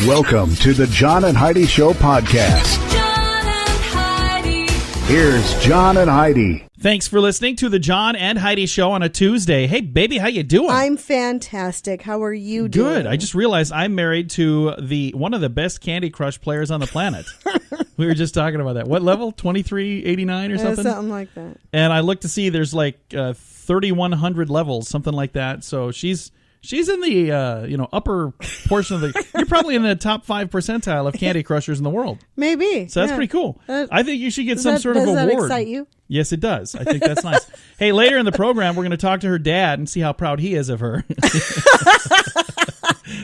Welcome to the John and Heidi Show podcast. John and Heidi. Here's John and Heidi. Thanks for listening to the John and Heidi Show on a Tuesday. Hey, baby, how you doing? I'm fantastic. How are you doing? Good. I just realized I'm married to one of the best Candy Crush players on the planet. We were just talking about that. What level? 2389 or something? Something like that. And I looked to see there's like 3,100 levels, something like that. So she's in the upper portion of the. You're probably in the top 5 percentile of Candy Crushers in the world. Maybe. So that's pretty cool. I think you should get some sort of award. Does that excite you? Yes, it does. I think that's nice. Hey, later in the program, we're going to talk to her dad and see how proud he is of her.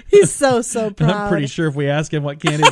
He's so proud. I'm pretty sure if we ask him what candy,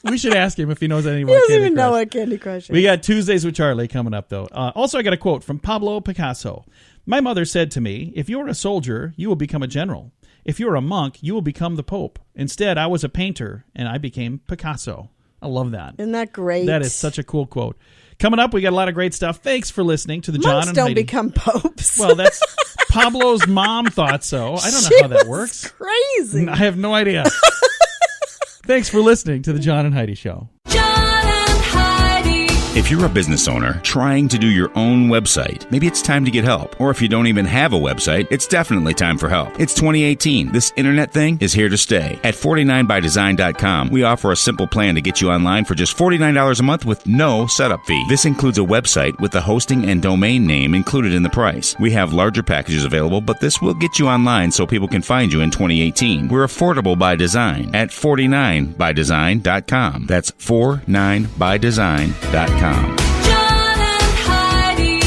we should ask him if he knows anything about He Candy doesn't even Crush. know what Candy Crush is. We got Tuesdays with Charlie coming up, though. Also, I got a quote from Pablo Picasso. My mother said to me, if you are a soldier, you will become a general. If you are a monk, you will become the Pope. Instead, I was a painter, and I became Picasso. I love that. Isn't that great? That is such a cool quote. Coming up, we got a lot of great stuff. Thanks for listening to the John Monks and don't Heidi. become popes. Well, that's Pablo's mom thought so. I don't know how that works. Crazy. I have no idea. Thanks for listening to the John and Heidi Show. John and Heidi. If you're a business owner trying to do your own website, maybe it's time to get help. Or if you don't even have a website, it's definitely time for help. It's 2018. This internet thing is here to stay. At 49bydesign.com, we offer a simple plan to get you online for just $49 a month with no setup fee. This includes a website with the hosting and domain name included in the price. We have larger packages available, but this will get you online so people can find you in 2018. We're affordable by design at 49bydesign.com. That's 49bydesign.com. John and Heidi.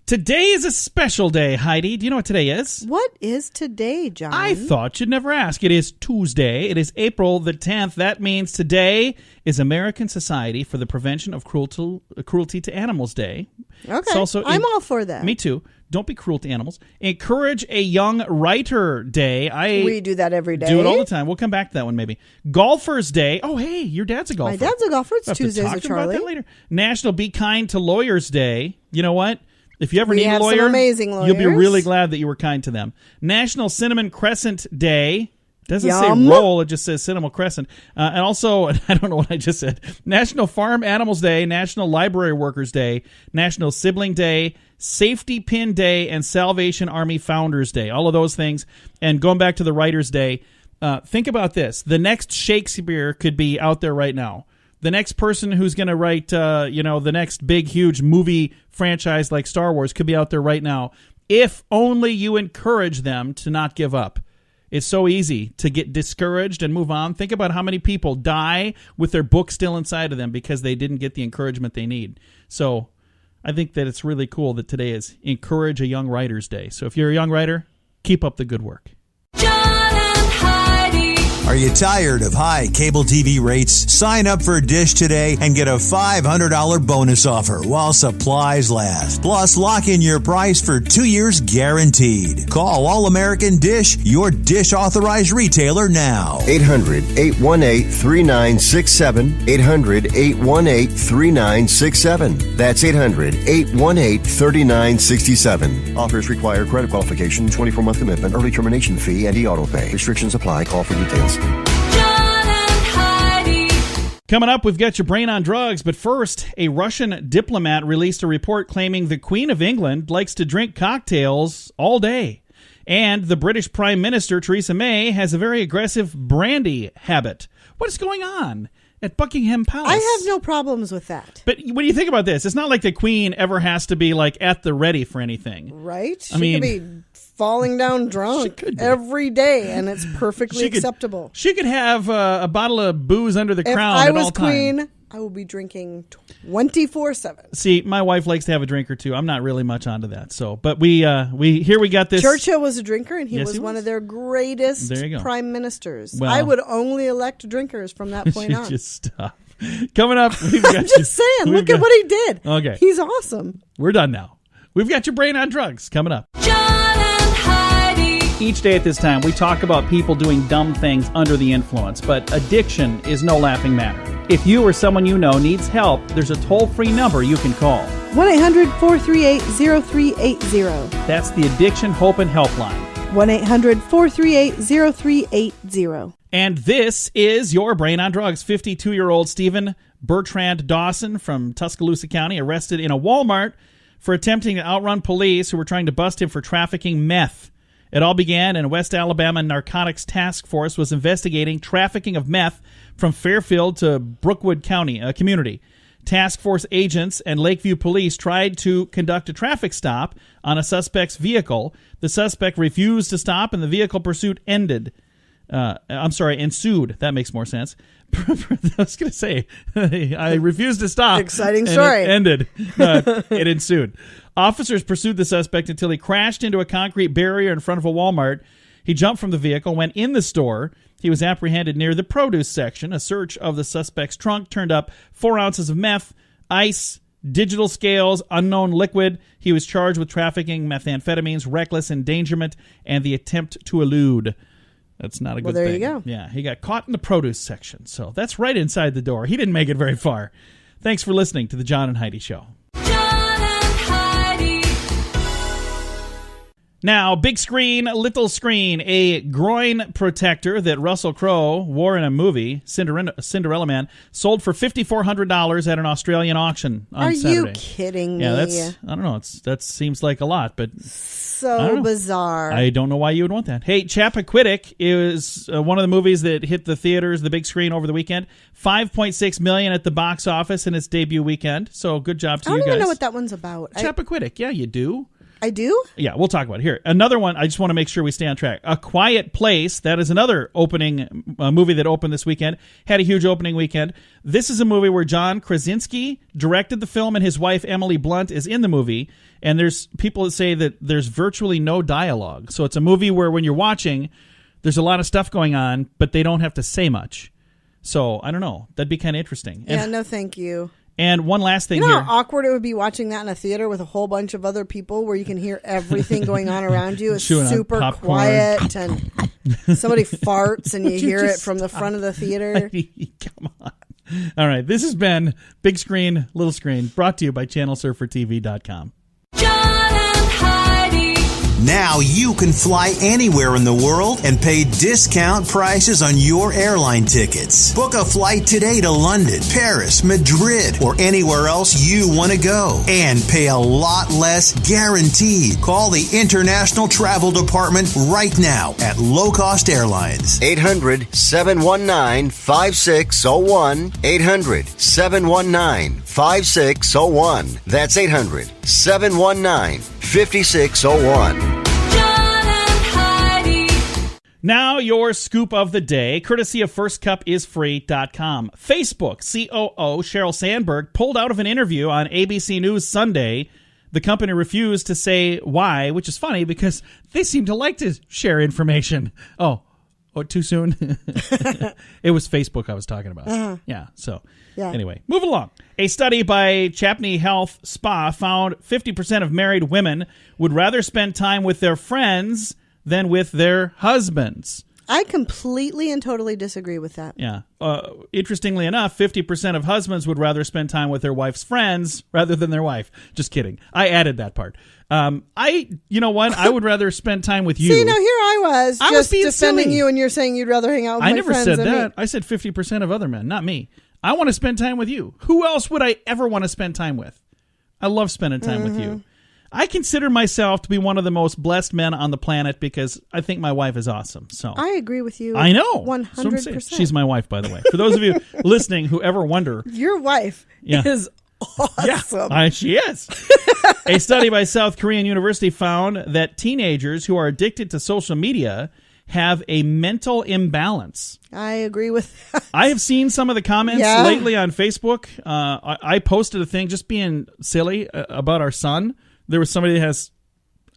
Today is a special day, Heidi. Do you know what today is? What is today, John? I thought you'd never ask. It is Tuesday. It is April the 10th. That means today is American Society for the Prevention of Cruelty to Animals Day. Okay. It's also I'm all for that. Me too. Don't be cruel to animals. Encourage a Young Writer Day. We do that every day. Do it all the time. We'll come back to that one maybe. Golfers Day. Oh, hey, your dad's a golfer. My dad's a golfer. It's We'll have to Tuesdays talk with about that Charlie. later. National Be Kind to Lawyers Day. You know what? If you ever We need a have some lawyer, amazing you'll be lawyers. really glad that you were kind to them. National Cinnamon Crescent Day. Doesn't Yum. say roll, it just says Cinnamon Crescent. And also, I don't know what I just said, National Farm Animals Day, National Library Workers Day, National Sibling Day, Safety Pin Day, and Salvation Army Founders Day. All of those things. And going back to the Writers Day, think about this. The next Shakespeare could be out there right now. The next person who's going to write, the next big, huge movie franchise like Star Wars could be out there right now. If only you encourage them to not give up. It's so easy to get discouraged and move on. Think about how many people die with their book still inside of them because they didn't get the encouragement they need. So I think that it's really cool that today is Encourage a Young Writers Day. So if you're a young writer, keep up the good work. John and Heidi. Are you tired of high cable TV rates? Sign up for Dish today and get a $500 bonus offer while supplies last. Plus, lock in your price for 2 years guaranteed. Call All American Dish, your Dish authorized retailer now. 800-818-3967. 800-818-3967. That's 800-818-3967. Offers require credit qualification, 24-month commitment, early termination fee, and e-auto pay. Restrictions apply. Call for details. John and Heidi. Coming up, we've got your brain on drugs, but first, a Russian diplomat released a report claiming the Queen of England likes to drink cocktails all day. And the British Prime Minister, Theresa May, has a very aggressive brandy habit. What is going on at Buckingham Palace? I have no problems with that. But when you think about this, it's not like the Queen ever has to be like at the ready for anything. Right? I mean, could be falling down drunk every day, and it's perfectly acceptable. She could have a bottle of booze under the If crown I at was all time. queen, I will be drinking 24/7. See, my wife likes to have a drink or two. I'm not really much onto that. So, but we got this. Churchill was a drinker, and he Yes, was he one was. of their greatest There you go. prime ministers. Well- I would only elect drinkers from that point on. Just stop. Coming up, we've got I'm just saying, look at what he did. Okay. He's awesome. We're done now. We've got your brain on drugs coming up. John and Heidi. Each day at this time, we talk about people doing dumb things under the influence, but addiction is no laughing matter. If you or someone you know needs help, there's a toll-free number you can call. 1-800-438-0380. That's the Addiction Hope and Helpline. 1-800-438-0380. And this is your Brain on Drugs. 52-year-old Stephen Bertrand Dawson from Tuscaloosa County arrested in a Walmart for attempting to outrun police who were trying to bust him for trafficking meth. It all began in West Alabama Narcotics Task Force was investigating trafficking of meth from Fairfield to Brookwood County, a community. Task Force agents and Lakeview police tried to conduct a traffic stop on a suspect's vehicle. The suspect refused to stop, and the vehicle pursuit ensued. That makes more sense. I was going to say, I refused to stop. Exciting story. It ended. It ensued. Officers pursued the suspect until he crashed into a concrete barrier in front of a Walmart. He jumped from the vehicle, went in the store. He was apprehended near the produce section. A search of the suspect's trunk turned up 4 ounces of meth, ice, digital scales, unknown liquid. He was charged with trafficking methamphetamines, reckless endangerment, and the attempt to elude. That's not a good thing. Well, there you go. Yeah, he got caught in the produce section. So that's right inside the door. He didn't make it very far. Thanks for listening to the John and Heidi Show. John and Heidi. Now, big screen, little screen, a groin protector that Russell Crowe wore in a movie, Cinderella Man, sold for $5,400 at an Australian auction on Saturday. Are you kidding me? Yeah, I don't know. That seems like a lot, but so bizarre. I don't know why you would want that. Hey, Chappaquiddick is one of the movies that hit the theaters, the big screen over the weekend. $5.6 million at the box office in its debut weekend. So good job to you guys. I don't even know what that one's about. Chappaquiddick, yeah, you do. I do? Yeah, we'll talk about it here. Another one, I just want to make sure we stay on track. A Quiet Place, that is another opening movie that opened this weekend. Had a huge opening weekend. This is a movie where John Krasinski directed the film and his wife Emily Blunt is in the movie. And there's people that say that there's virtually no dialogue. So it's a movie where when you're watching, there's a lot of stuff going on, but they don't have to say much. So, I don't know. That'd be kind of interesting. Yeah, no thank you. And one last thing you know here. how awkward it would be watching that in a theater with a whole bunch of other people where you can hear everything going on around you. It's super quiet and somebody farts and you hear it from the front of the theater. Come on. All right. This has been Big Screen, Little Screen, brought to you by ChannelSurferTV.com. John and Heidi. Now you can fly anywhere in the world and pay discount prices on your airline tickets. Book a flight today to London, Paris, Madrid, or anywhere else you want to go. And pay a lot less guaranteed. Call the International Travel Department right now at Low Cost Airlines. 800-719-5601. 800-719-5601. That's 800-719-5601. Now your scoop of the day, courtesy of FirstCupIsFree.com. Facebook COO Sheryl Sandberg pulled out of an interview on ABC News Sunday. The company refused to say why, which is funny because they seem to like to share information. Oh, too soon? It was Facebook I was talking about. Uh-huh. Yeah, so anyway, move along. A study by Chapney Health Spa found 50% of married women would rather spend time with their friends than with their husbands. I completely and totally disagree with that. Yeah. Interestingly enough, 50% of husbands would rather spend time with their wife's friends rather than their wife. Just kidding. I added that part. You know what? I would rather spend time with you. See, now here I was just being defending silly. you, and you're saying you'd rather hang out with my friends. I never said than that. Me. I said 50% of other men, not me. I want to spend time with you. Who else would I ever want to spend time with? I love spending time with you. I consider myself to be one of the most blessed men on the planet because I think my wife is awesome. So I agree with you. I know. 100%. She's my wife, by the way. For those of you listening who ever wonder. Your wife is awesome. Yeah, she is. A study by South Korean University found that teenagers who are addicted to social media have a mental imbalance. I agree with that. I have seen some of the comments lately on Facebook. I posted a thing just being silly about our son. There was somebody that has,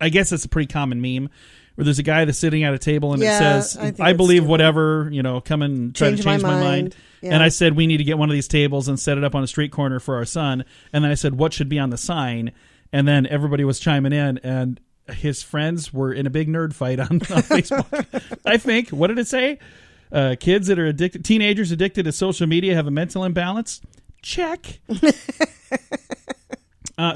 I guess it's a pretty common meme, where there's a guy that's sitting at a table and it says, I believe stupid. Whatever, come and try to change my mind. Yeah. And I said, we need to get one of these tables and set it up on a street corner for our son. And then I said, what should be on the sign? And then everybody was chiming in, and his friends were in a big nerd fight on Facebook. I think, what did it say? Kids that are addicted, teenagers addicted to social media have a mental imbalance? Check.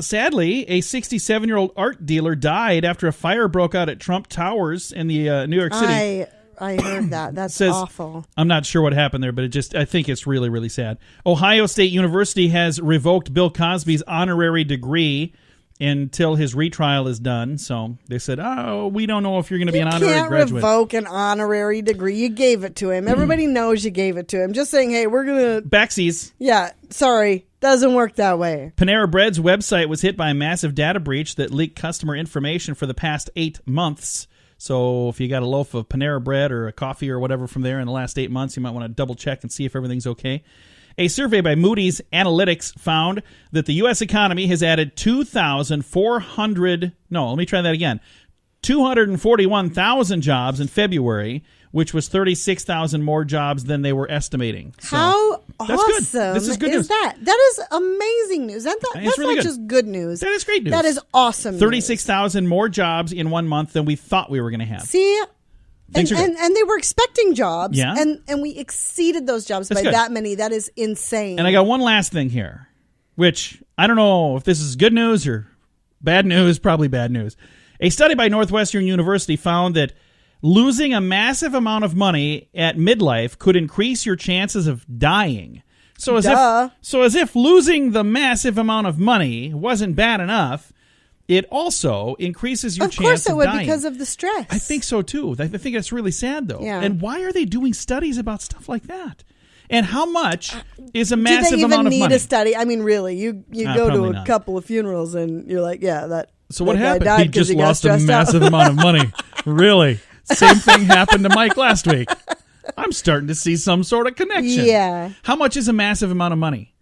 Sadly, a 67-year-old art dealer died after a fire broke out at Trump Towers in the New York City. I heard that. That's Says, awful. I I'm not sure what happened there, but I think it's really, really sad. Ohio State University has revoked Bill Cosby's honorary degree until his retrial is done. So they said, we don't know if you're going to be an honorary graduate. You can't revoke an honorary degree. You gave it to him. Everybody knows you gave it to him. Just saying, hey, we're going to... Backsies. Yeah, sorry. Doesn't work that way. Panera Bread's website was hit by a massive data breach that leaked customer information for the past 8 months. So if you got a loaf of Panera Bread or a coffee or whatever from there in the last 8 months, you might want to double check and see if everything's okay. A survey by Moody's Analytics found that the U.S. economy has added 241,000 jobs in February, which was 36,000 more jobs than they were estimating. So, how that's awesome good. This is good news. that? That is amazing news. That's really not good. Just good news. That is great news. That is awesome 36,000 more jobs in 1 month than we thought we were going to have. See? And they were expecting jobs, yeah. and we exceeded those jobs by good. that many. That is insane. And I got one last thing here, which I don't know if this is good news or bad news, probably bad news. A study by Northwestern University found that losing a massive amount of money at midlife could increase your chances of dying. So as if losing the massive amount of money wasn't bad enough, it also increases your chance of dying. Of course it would, because of the stress. I think so, too. I think that's really sad, though. Yeah. And why are they doing studies about stuff like that? And how much is a massive amount of money? Do they even need a study? I mean, really, you go to a couple of funerals and you're like, yeah, that. So what that happened? He just lost a massive amount of money. Really? Same thing happened to Mike last week. I'm starting to see some sort of connection. Yeah. How much is a massive amount of money?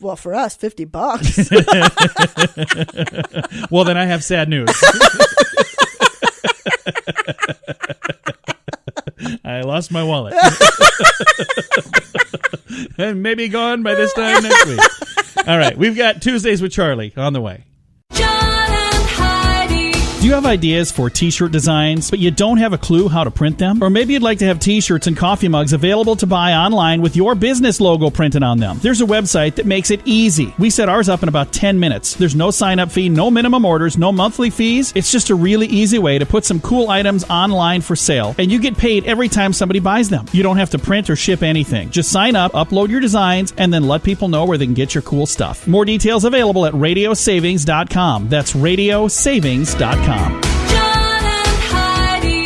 Well, for us, $50. Well, then I have sad news. I lost my wallet. And maybe gone by this time next week. All right, we've got Tuesdays with Charlie on the way. John and Heidi. Do you have ideas for t-shirt designs, but you don't have a clue how to print them? Or maybe you'd like to have t-shirts and coffee mugs available to buy online with your business logo printed on them. There's a website that makes it easy. We set ours up in about 10 minutes. There's no sign-up fee, no minimum orders, no monthly fees. It's just a really easy way to put some cool items online for sale, and you get paid every time somebody buys them. You don't have to print or ship anything. Just sign up, upload your designs, and then let people know where they can get your cool stuff. More details available at radiosavings.com. That's radiosavings.com. John and Heidi.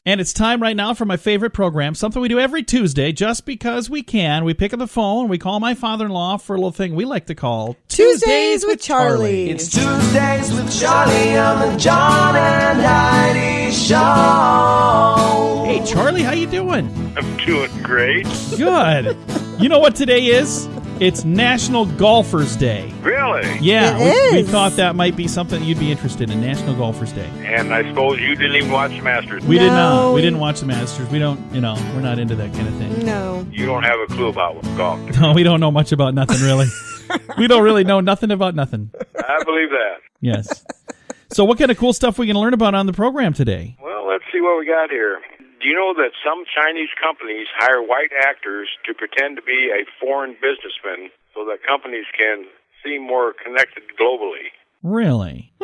And it's time right now for my favorite program, something we do every Tuesday just because we can. We pick up the phone, we call my father-in-law for a little thing we like to call Tuesdays with Charlie. It's Tuesdays with Charlie on the John and Heidi Show. Hey, Charlie, how you doing? I'm doing great. Good. You know what today is? It's National Golfers Day. Really? Yeah, It we is. thought that might be something you'd be interested in, National Golfers Day. And I suppose you didn't even watch the Masters. We did not. No, We we- didn't watch the Masters. We don't, we're not into that kind of thing. No. You don't have a clue about golf. No, we don't know much about nothing, really. We don't really know nothing about nothing. I believe that. Yes. So what kind of cool stuff we can learn about on the program today? Well, let's see what we got here. Do you know that some Chinese companies hire white actors to pretend to be a foreign businessman so that companies can seem more connected globally? Really?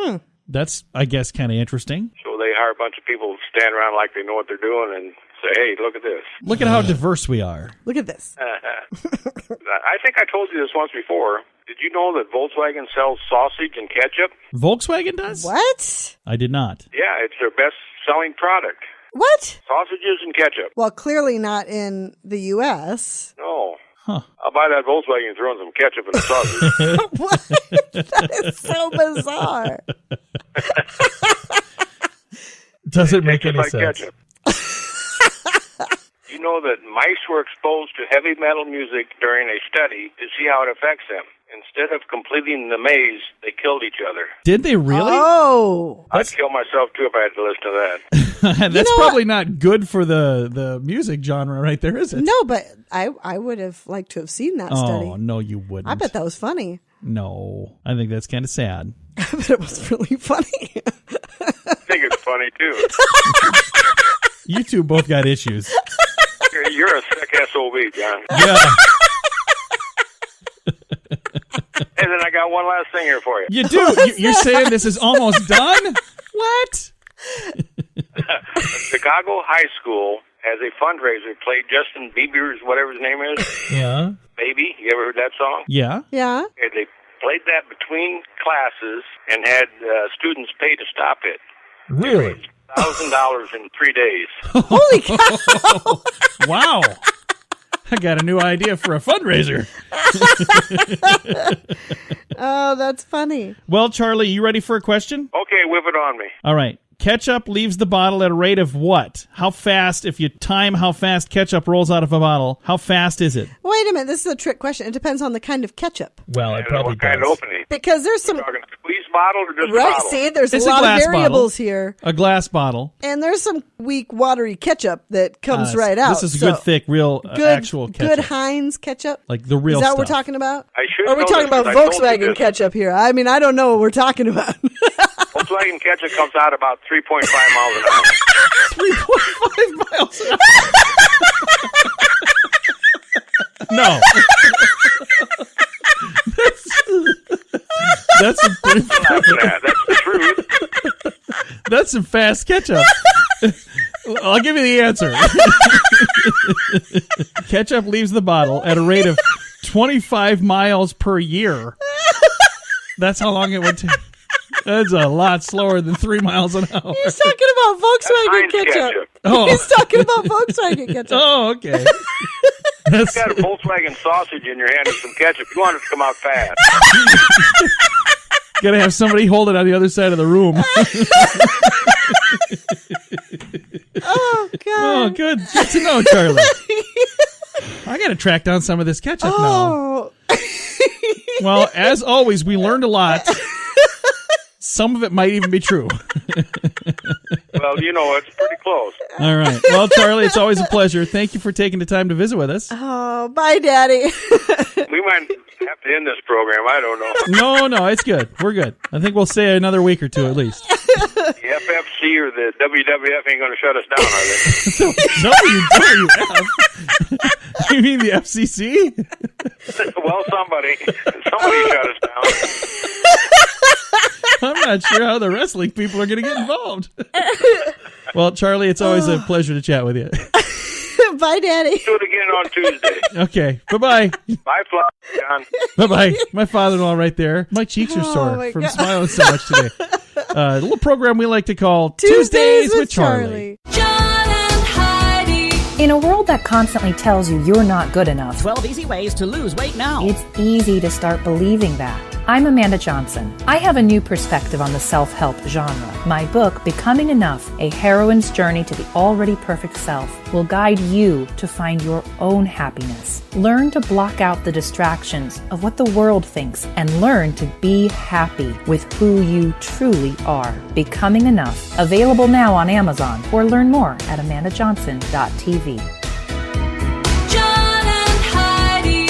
That's, I guess, kind of interesting. So they hire a bunch of people to stand around like they know what they're doing and say, hey, look at this. Look at how diverse we are. Look at this. I think I told you this once before. Did you know that Volkswagen sells sausage and ketchup? Volkswagen does? What? I did not. Yeah, it's their best-selling product. What? Sausages and ketchup. Well, clearly not in the U.S. No. Huh. I'll buy that Volkswagen and throw in some ketchup and a sausage. What? That is so bizarre. Doesn't make Tastes any like sense. ketchup. You know that mice were exposed to heavy metal music during a study to see how it affects them. Instead of completing the maze, they killed each other. Did they really? Oh. I'd kill myself, too, if I had to listen to that. That's probably not good for the music genre right there, is it? No, but I would have liked to have seen that study. Oh, no, you wouldn't. I bet that was funny. No. I think that's kind of sad. I bet it was really funny. I think it's funny, too. You two both got issues. You're a sick SOB, John. Yeah. And then I I got one last thing here for you. You do? You're saying this is almost done? What? Chicago High School has a fundraiser. Played Justin Bieber's, whatever his name is. Yeah. Baby. You ever heard that song? Yeah. Yeah. Okay, they played that between classes and had students pay to stop it. Really? $1,000 in 3 days. Holy cow. Wow. I got a new idea for a fundraiser. Oh, that's funny. Well, Charlie, you ready for a question? Okay, whip it on me. All right. Ketchup leaves the bottle at a rate of what? How fast, if you time how fast ketchup rolls out of a bottle, how fast is it? Wait a minute. This is a trick question. It depends on the kind of ketchup. Well, it probably what kind does. of opening? Because there's some... Talking squeeze bottle or just a Right, bottle? see, there's It's a a lot of glass variables bottle. here. A glass bottle. And there's some weak, watery ketchup that comes right out. This is So, good, thick, real, good, actual ketchup. Good Heinz ketchup? Like the real Is that stuff. what we're talking about? I should Or are we know talking this, about but I told you Volkswagen this. ketchup here? I mean, I don't know what we're talking about. Volkswagen ketchup comes out about 3.5 miles an hour. 3.5 miles an hour. No. That's some pretty That's the truth. That's some fast ketchup. I'll give you the answer. Ketchup leaves the bottle at a rate of 25 miles per year. That's how long it would take. That's a lot slower than 3 miles an hour. He's talking about Volkswagen Heinz ketchup. ketchup. Oh. He's talking about Volkswagen ketchup. Oh, okay. You got a Volkswagen sausage in your hand and some ketchup. You want it to come out fast. Gotta have somebody hold it on the other side of the room. Oh, God. Oh, good. Good to know, Charlie. I gotta track down some of this ketchup now. Oh. Well, as always, we learned a lot. Some of it might even be true. Well, you know, it's pretty close. All right. Well, Charlie, it's always a pleasure. Thank you for taking the time to visit with us. Oh, bye, Daddy. We might have to end this program. I don't know. No, it's good. We're good. I think we'll stay another week or two at least. The FFC or the WWF ain't going to shut us down, are they? WWF? You mean the FCC? Well, somebody shut us down. I'm not sure how the wrestling people are going to get involved. Well, Charlie, it's always a pleasure to chat with you. Bye, Daddy. Do it again on Tuesday. Okay. Bye-bye. Bye, John. Bye-bye. My father-in-law right there. My cheeks are sore my from God. smiling so much today. A little program we like to call Tuesdays with Charlie. John and Heidi. In a world that constantly tells you you're not good enough, 12 easy ways to lose weight now. it's easy to start believing that. I'm Amanda Johnson. I have a new perspective on the self-help genre. My book, Becoming Enough, A Heroine's Journey to the Already Perfect Self, will guide you to find your own happiness. Learn to block out the distractions of what the world thinks and learn to be happy with who you truly are. Becoming Enough. Available now on Amazon or learn more at amandajohnson.tv. John and Heidi.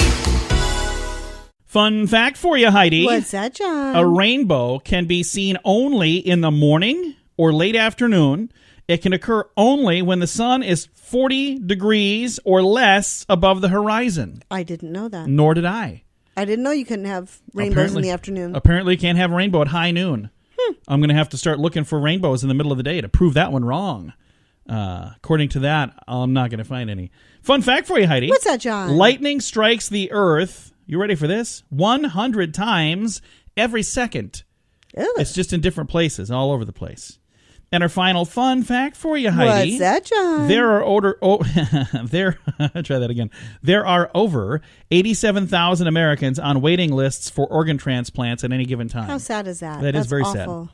Fun fact for you, Heidi. What's that, John? A rainbow can be seen only in the morning or late afternoon. It can occur only when the sun is 40 degrees or less above the horizon. I didn't know that. Nor did I. I didn't know you couldn't have rainbows in the afternoon. Apparently, you can't have a rainbow at high noon. I'm going to have to start looking for rainbows in the middle of the day to prove that one wrong. According to that, I'm not going to find any. Fun fact for you, Heidi. What's that, John? Lightning strikes the earth, you ready for this? 100 times every second. Ugh. It's just in different places, all over the place. And our final fun fact for you, Heidi. What's that, John? Try that again. There are over 87,000 Americans on waiting lists for organ transplants at any given time. How sad is that? That is That's very awful. sad.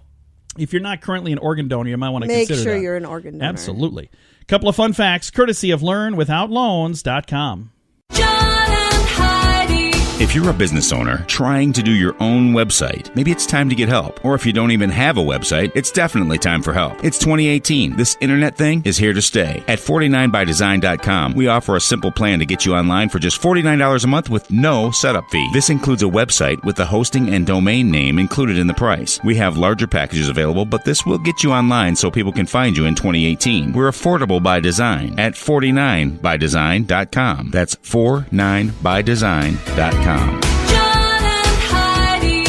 If you're not currently an organ donor, you might want to Make consider sure that. you're an organ donor. Absolutely. Couple of fun facts, courtesy of LearnWithoutLoans.com. John and Heidi. If you're a business owner trying to do your own website, maybe it's time to get help. Or if you don't even have a website, it's definitely time for help. It's 2018. This internet thing is here to stay. At 49bydesign.com, we offer a simple plan to get you online for just $49 a month with no setup fee. This includes a website with the hosting and domain name included in the price. We have larger packages available, but this will get you online so people can find you in 2018. We're affordable by design at 49bydesign.com. That's 49bydesign.com. John and Heidi.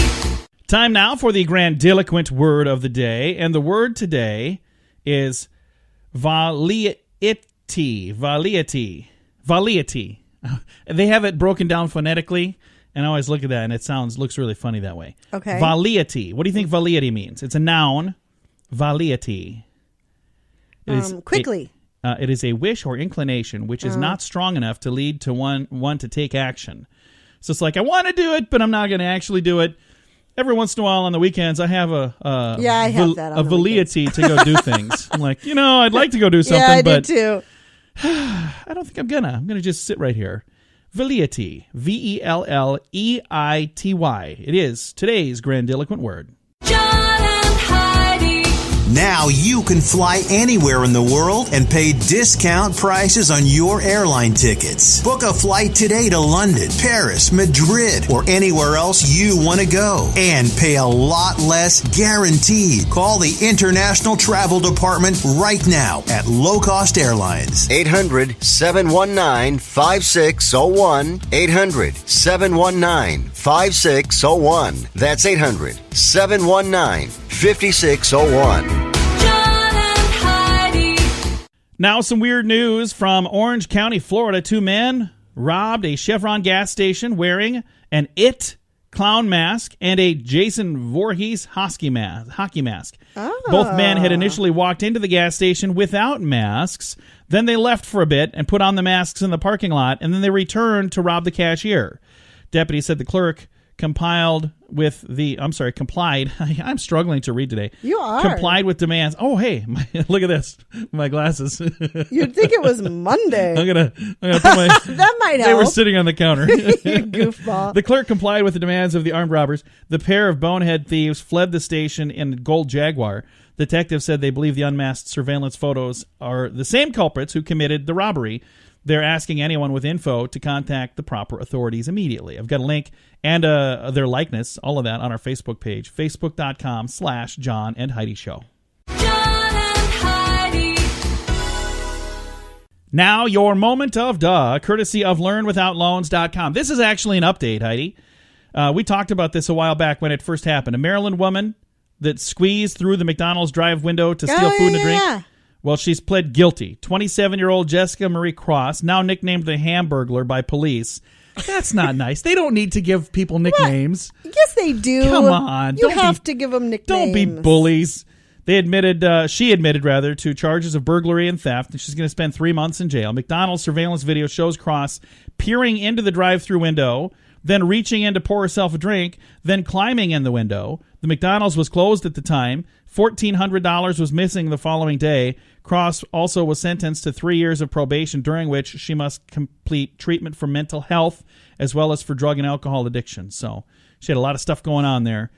Time now for the grandiloquent word of the day. And the word today is valiety. Valiety. Valiety. They have it broken down phonetically, and I always look at that, and it looks really funny that way. Okay. Valiety. What do you think valiety means? It's a noun. Valiety. Quickly. It is a wish or inclination which is not strong enough to lead to one to take action. So it's like, I want to do it, but I'm not going to actually do it. Every once in a while on the weekends, I have a valiety to go do things. I'm like, I'd like to go do something, I do too. I don't think I'm gonna. I'm gonna just sit right here. Valiety. Velleity. It is today's grandiloquent word. John and Heidi. Now you can fly anywhere in the world and pay discount prices on your airline tickets. Book a flight today to London, Paris, Madrid, or anywhere else you want to go. And pay a lot less guaranteed. Call the International Travel Department right now at Low Cost Airlines. 800-719-5601. 800-719-5601. That's 800-719-5601. Now, some weird news from Orange County, Florida. 2 men robbed a Chevron gas station wearing an It clown mask and a Jason Voorhees hockey mask. Oh. Both men had initially walked into the gas station without masks. Then they left for a bit and put on the masks in the parking lot, and then they returned to rob the cashier. Deputy said the clerk complied. I'm struggling to read today. You are. Complied with demands. Oh, hey, look at this. My glasses. You'd think it was Monday. I'm gonna put my... That might help. They were sitting on the counter. You goofball. The clerk complied with the demands of the armed robbers. The pair of bonehead thieves fled the station in a gold Jaguar. Detectives said they believe the unmasked surveillance photos are the same culprits who committed the robbery. They're asking anyone with info to contact the proper authorities immediately. I've got a link and their likeness, all of that, on our Facebook page, facebook.com/John and Heidi Show. John and Heidi. Now, your moment of duh, courtesy of LearnWithoutLoans.com. This is actually an update, Heidi. We talked about this a while back when it first happened. A Maryland woman that squeezed through the McDonald's drive window to steal food and a drink. Yeah. Well, she's pled guilty. 27-year-old Jessica Marie Cross, now nicknamed the Hamburglar by police. That's not nice. They don't need to give people nicknames. What? Yes, they do. Come on. You have to give them nicknames. Don't be bullies. She admitted to charges of burglary and theft. She's going to spend 3 months in jail. McDonald's surveillance video shows Cross peering into the drive-thru window, then reaching in to pour herself a drink, then climbing in the window. The McDonald's was closed at the time. $1,400 was missing the following day. Cross also was sentenced to 3 years of probation, during which she must complete treatment for mental health as well as for drug and alcohol addiction. So she had a lot of stuff going on there.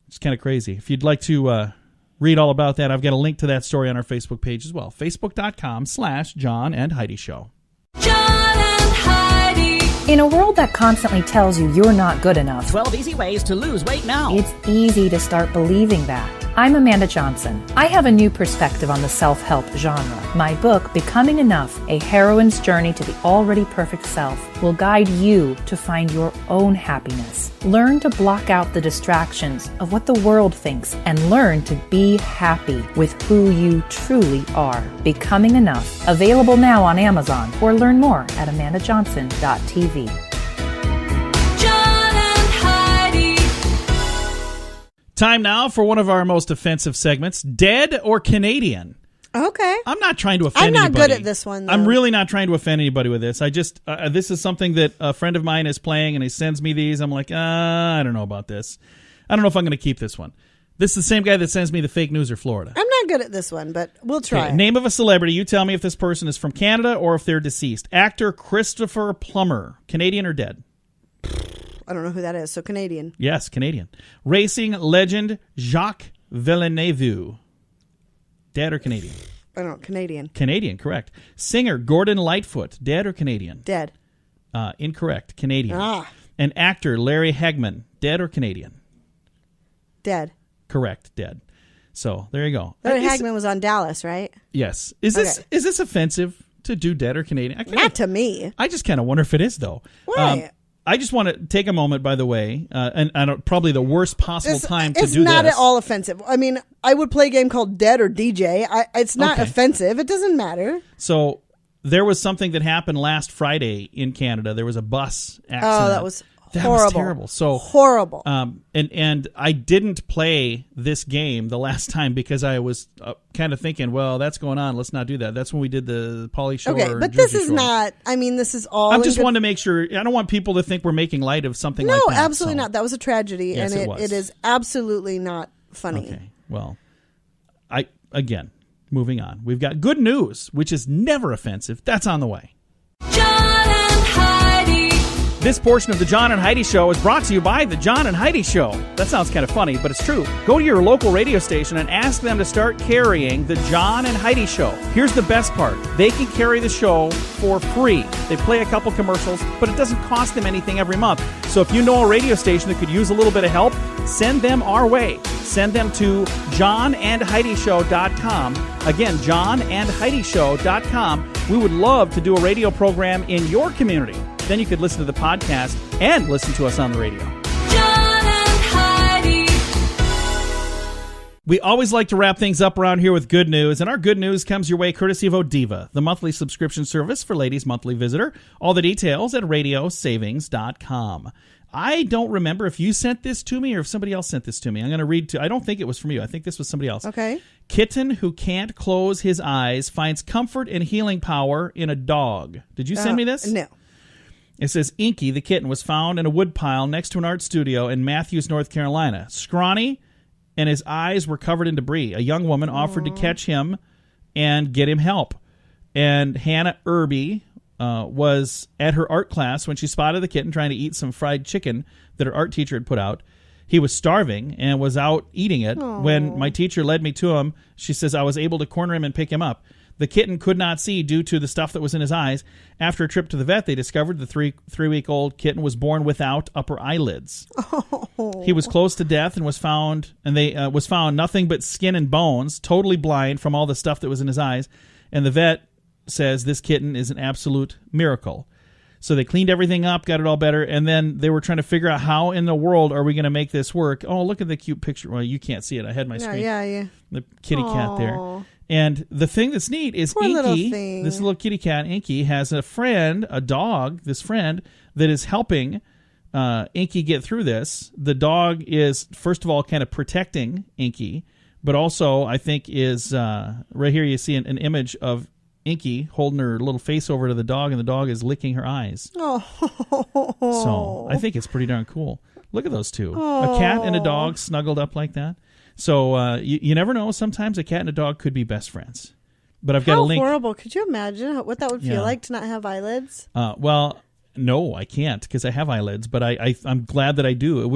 It's kind of crazy. If you'd like to read all about that, I've got a link to that story on our Facebook page as well. Facebook.com/John and Heidi Show. John and Heidi. In a world that constantly tells you you're not good enough, 12 easy ways to lose weight now. it's easy to start believing that. I'm Amanda Johnson. I have a new perspective on the self-help genre. My book, Becoming Enough, A Heroine's Journey to the Already Perfect Self, will guide you to find your own happiness. Learn to block out the distractions of what the world thinks and learn to be happy with who you truly are. Becoming Enough, available now on Amazon, or learn more at amandajohnson.tv. Time now for one of our most offensive segments, Dead or Canadian. Okay. I'm not trying to offend anybody. I'm not good at this one, though. I'm really not trying to offend anybody with this. I just, this is something that a friend of mine is playing, and he sends me these. I'm like, I don't know about this. I don't know if I'm going to keep this one. This is the same guy that sends me the fake news or Florida. I'm not good at this one, but we'll try. Okay, name of a celebrity. You tell me if this person is from Canada or if they're deceased. Actor Christopher Plummer. Canadian or dead? I don't know who that is, so Canadian. Yes, Canadian. Racing legend Jacques Villeneuve. Dead or Canadian? I don't know, Canadian. Canadian, correct. Singer Gordon Lightfoot. Dead or Canadian? Dead. Incorrect. Canadian. Ah. And actor Larry Hagman. Dead or Canadian? Dead. Correct. Dead. So there you go. Larry Hagman was on Dallas, right? Yes. Is this offensive to do dead or Canadian? Not to me. I just kind of wonder if it is, though. Why? I just want to take a moment, by the way, and probably the worst possible time to do this. It's not at all offensive. I mean, I would play a game called Dead or DJ. It's not offensive. It doesn't matter. So there was something that happened last Friday in Canada. There was a bus accident. Oh, that was horrible. Was terrible. So horrible. And I didn't play this game the last time because I was kind of thinking, well, that's going on. Let's not do that. That's when we did the Pauly Shore. Okay, but this is not. I mean, this is all. I'm just wanting to make sure. I don't want people to think we're making light of something like that. No, absolutely not. That was a tragedy, yes, and it is absolutely not funny. Okay. Well, moving on. We've got good news, which is never offensive. That's on the way. John and Heidi. This portion of the John and Heidi Show is brought to you by the John and Heidi Show. That sounds kind of funny, but it's true. Go to your local radio station and ask them to start carrying the John and Heidi Show. Here's the best part. They can carry the show for free. They play a couple commercials, but it doesn't cost them anything every month. So if you know a radio station that could use a little bit of help, send them our way. Send them to johnandheidishow.com. Again, johnandheidishow.com. We would love to do a radio program in your community. Then you could listen to the podcast and listen to us on the radio. John and Heidi. We always like to wrap things up around here with good news, and our good news comes your way courtesy of Odiva, the monthly subscription service for Ladies Monthly Visitor. All the details at radiosavings.com. I don't remember if you sent this to me or if somebody else sent this to me. I'm going to read I don't think it was from you. I think this was somebody else. Okay. Kitten who can't close his eyes finds comfort and healing power in a dog. Did you send me this? No. It says, Inky, the kitten, was found in a woodpile next to an art studio in Matthews, North Carolina. Scrawny, and his eyes were covered in debris. A young woman offered to catch him and get him help. And Hannah Irby was at her art class when she spotted the kitten trying to eat some fried chicken that her art teacher had put out. He was starving and was out eating it. Aww. When my teacher led me to him, she says, I was able to corner him and pick him up. The kitten could not see due to the stuff that was in his eyes. After a trip to the vet, they discovered the three-week-old kitten was born without upper eyelids. Oh. He was close to death and was found nothing but skin and bones, totally blind from all the stuff that was in his eyes. And the vet says this kitten is an absolute miracle. So they cleaned everything up, got it all better, and then they were trying to figure out how in the world are we going to make this work. Oh, look at the cute picture. Well, you can't see it. I had my screen. Yeah. The kitty cat there. And the thing that's neat is Inky, this little kitty cat, Inky, has a friend, a dog, this friend, that is helping Inky get through this. The dog is, first of all, kind of protecting Inky, but also, I think, is, right here you see an image of Inky holding her little face over to the dog, and the dog is licking her eyes. Oh. So I think it's pretty darn cool. Look at those two. A cat and a dog snuggled up like that. So you never know. Sometimes a cat and a dog could be best friends. But I've got a link. How horrible. Could you imagine what that would feel like to not have eyelids? Well, no, I can't because I have eyelids, but I'm glad that I do.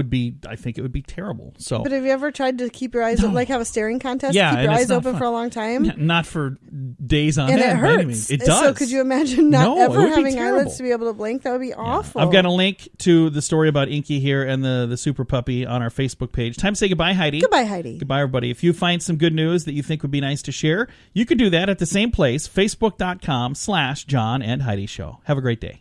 I think it would be terrible. So, but have you ever tried to keep your eyes like have a staring contest? Yeah, keep your eyes open fun. for a long time? Not for days on end. end. And it hurts. It does. So could you imagine not ever having terrible. eyelids to be able to blink? That would be awful. I've got a link to the story about Inky here and the super puppy on our Facebook page. Time to say goodbye, Heidi. Goodbye, Heidi. Goodbye, everybody. If you find some good news that you think would be nice to share, you can do that at the same place, facebook.com/John and Heidi Show. Have a great day.